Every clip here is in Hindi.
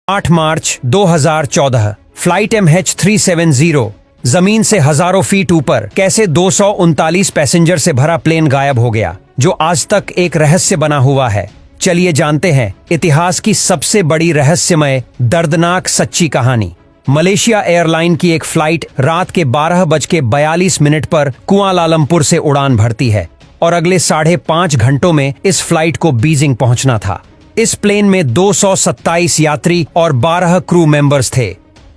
8 मार्च 2014 फ्लाइट MH370 जमीन से हजारों फीट ऊपर कैसे 239 पैसेंजर से भरा प्लेन गायब हो गया, जो आज तक एक रहस्य बना हुआ है। चलिए जानते हैं इतिहास की सबसे बड़ी रहस्यमय दर्दनाक सच्ची कहानी। मलेशिया एयरलाइन की एक फ्लाइट रात के 12:42 पर कुआलालंपुर से उड़ान भरती है और अगले 5.5 घंटों में इस फ्लाइट को बीजिंग पहुंचना था। इस प्लेन में 227 यात्री और 12 क्रू मेंबर्स थे।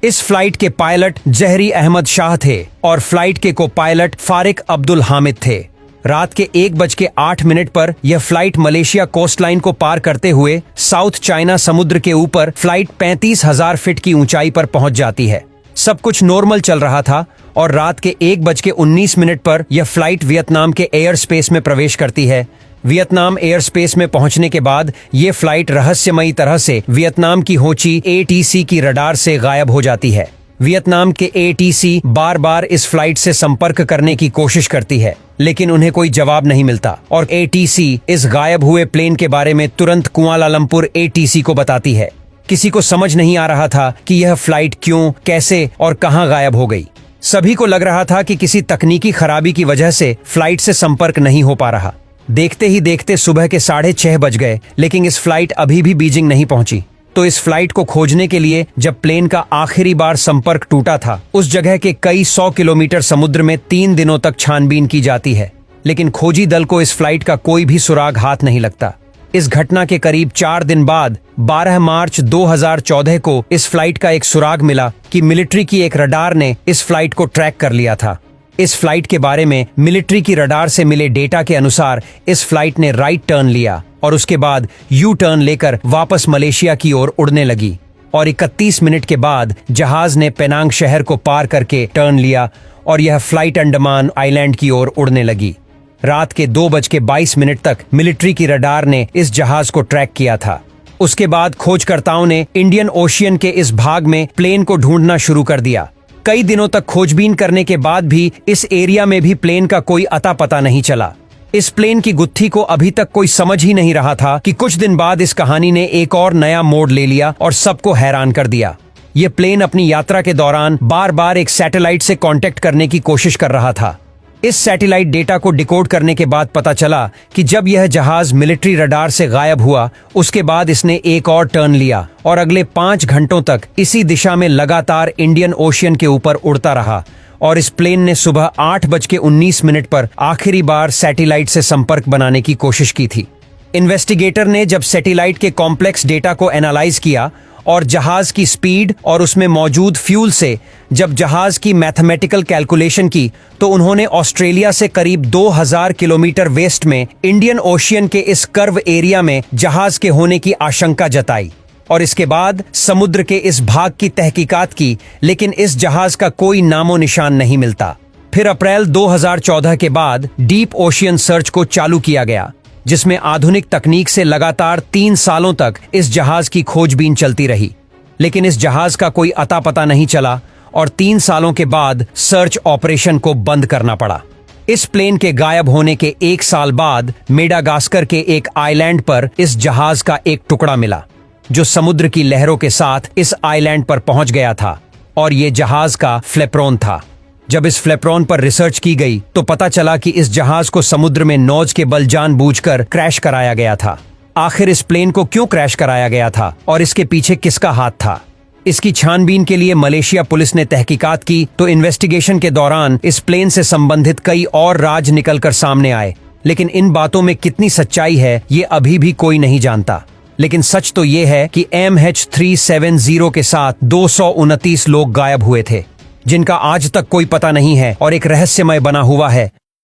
इस फ्लाइट के पायलट जहरी अहमद शाह थे और फ्लाइट के को पायलट फारिक अब्दुल हामिद थे। रात के 1:08 पर यह फ्लाइट मलेशिया कोस्टलाइन को पार करते हुए साउथ चाइना समुद्र के ऊपर फ्लाइट 35,000 फीट की ऊंचाई पर पहुंच जाती है। सब कुछ नॉर्मल चल रहा था और रात के 1:19 पर यह फ्लाइट वियतनाम के एयर स्पेस में प्रवेश करती है। वियतनाम एयर स्पेस में पहुंचने के बाद यह फ्लाइट रहस्यमयी तरह से वियतनाम की होची ATC की रडार से गायब हो जाती है। वियतनाम के ATC बार बार इस फ्लाइट से संपर्क करने की कोशिश करती है, लेकिन उन्हें कोई जवाब नहीं मिलता और ATC इस गायब हुए प्लेन के बारे में तुरंत कुआलालंपुर ATC को बताती है। किसी को समझ नहीं आ रहा था कि यह फ्लाइट क्यों, कैसे और कहां गायब हो गई। सभी को लग रहा था कि किसी तकनीकी खराबी की वजह से फ्लाइट से संपर्क नहीं हो पा रहा। देखते ही देखते सुबह के 6:30 बज गए, लेकिन इस फ्लाइट अभी भी बीजिंग नहीं पहुंची। तो इस फ्लाइट को खोजने के लिए जब प्लेन का आखिरी बार संपर्क टूटा था, उस जगह के कई 100 किलोमीटर समुद्र में 3 दिनों तक छानबीन की जाती है, लेकिन खोजी दल को इस फ्लाइट का कोई भी सुराग हाथ नहीं लगता। इस घटना के करीब 4 दिन बाद 12 मार्च 2014 को इस फ्लाइट का एक सुराग मिला कि मिलिट्री की एक रडार ने इस फ्लाइट को ट्रैक कर लिया था। इस फ्लाइट के बारे में मिलिट्री की रडार से मिले डेटा के अनुसार इस फ्लाइट ने राइट टर्न लिया और उसके बाद यू टर्न लेकर वापस मलेशिया की ओर उड़ने लगी और 31 मिनट के बाद जहाज ने पेनांग शहर को पार करके टर्न लिया और यह फ्लाइट अंडमान आइलैंड की ओर उड़ने लगी। रात के 2:22 तक मिलिट्री की रडार ने इस जहाज को ट्रैक किया था। उसके बाद खोजकर्ताओं ने इंडियन ओशियन के इस भाग में प्लेन को ढूंढना शुरू कर दिया। कई दिनों तक खोजबीन करने के बाद भी इस एरिया में भी प्लेन का कोई अता पता नहीं चला। इस प्लेन की गुत्थी को अभी तक कोई समझ ही नहीं रहा था कि कुछ दिन बाद इस कहानी ने एक और नया मोड़ ले लिया और सबको हैरान कर दिया। ये प्लेन अपनी यात्रा के दौरान बार बार एक सैटेलाइट से कांटेक्ट करने की कोशिश कर रहा था। इस सैटेलाइट डेटा को डिकोड करने के बाद पता चला कि जब यह जहाज मिलिट्री रडार से गायब हुआ, उसके बाद इसने एक और टर्न लिया और अगले 5 घंटों तक इसी दिशा में लगातार इंडियन ओशियन के ऊपर उड़ता रहा और इस प्लेन ने सुबह 8:19 पर आखिरी बार सैटेलाइट से संपर्क बनाने की कोशिश की थी। इन्वेस्टिगेटर ने जब सैटेलाइट के कॉम्प्लेक्स डेटा को एनालाइज किया और जहाज की स्पीड और उसमें मौजूद फ्यूल से जब जहाज की मैथमेटिकल कैलकुलेशन की, तो उन्होंने ऑस्ट्रेलिया से करीब 2000 किलोमीटर वेस्ट में इंडियन ओशियन के इस कर्व एरिया में जहाज के होने की आशंका जताई और इसके बाद समुद्र के इस भाग की तहकीकात की, लेकिन इस जहाज का कोई नामो निशान नहीं मिलता। फिर अप्रैल 2014 के बाद डीप ओशियन सर्च को चालू किया गया, जिसमें आधुनिक तकनीक से लगातार 3 सालों तक इस जहाज की खोजबीन चलती रही, लेकिन इस जहाज का कोई अता पता नहीं चला और 3 सालों के बाद सर्च ऑपरेशन को बंद करना पड़ा। इस प्लेन के गायब होने के 1 साल बाद मेडागास्कर के एक आइलैंड पर इस जहाज का एक टुकड़ा मिला, जो समुद्र की लहरों के साथ इस आइलैंड पर पहुंच गया था और ये जहाज का फ्लेप्रोन था। जब इस फ्लेप्रोन पर रिसर्च की गई तो पता चला कि इस जहाज को समुद्र में नौज के बल जानबूझकर क्रैश कराया गया था। आखिर इस प्लेन को क्यों क्रैश कराया गया था और इसके पीछे किसका हाथ था? इसकी छानबीन के लिए मलेशिया पुलिस ने तहकीकात की तो इन्वेस्टिगेशन के दौरान इस प्लेन से संबंधित कई और राज निकलकर सामने आए, लेकिन इन बातों में कितनी सच्चाई है ये अभी भी कोई नहीं जानता। लेकिन सच तो ये है कि MH370 के साथ 229 लोग गायब हुए थे, जिनका आज तक कोई पता नहीं है और एक रहस्यमय बना हुआ है